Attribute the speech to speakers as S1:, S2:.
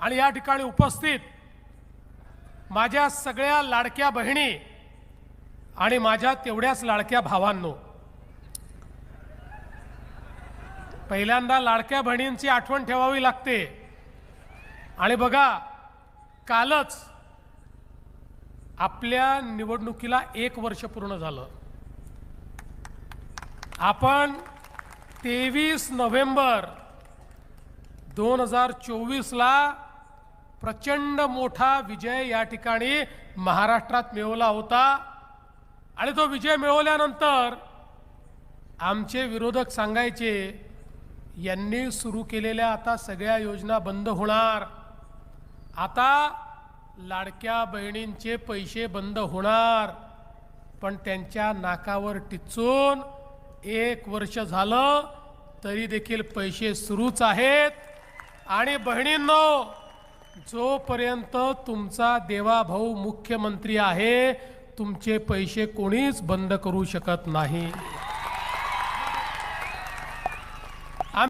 S1: आणि या ठिकाणी उपस्थित माझ्या सगळ्या लाडक्या बहिणी आणि माझ्या तेवढ्याच लाडक्या भावांनो, पहिल्यांदा लाडक्या बहिणींची आठवण ठेवावी लागते। आणि बघा, कालच आपल्या निवडणुकीला 1 वर्ष पूर्ण झालं। आपण 23 नोव्हेंबर 2024 ला प्रचंड मोठा विजय या ठिकाणी महाराष्ट्रात मिळवला होता। आणि तो विजय मिळवल्यानंतर आमचे विरोधक सांगायचे, यांनी सुरू केलेल्या आता सगळ्या योजना बंद होणार, आता लाडक्या बहिणींचे पैसे बंद होणार। पण त्यांच्या नाकावर टिचून 1 वर्ष झालं तरी देखील पैसे सुरूच आहेत। आणि बहिणींनो, जोपर्यंत तुमचा देवाभाऊ मुख्यमंत्री आहे, तुमचे पैसे कोणीच बंद करू शकत नाही।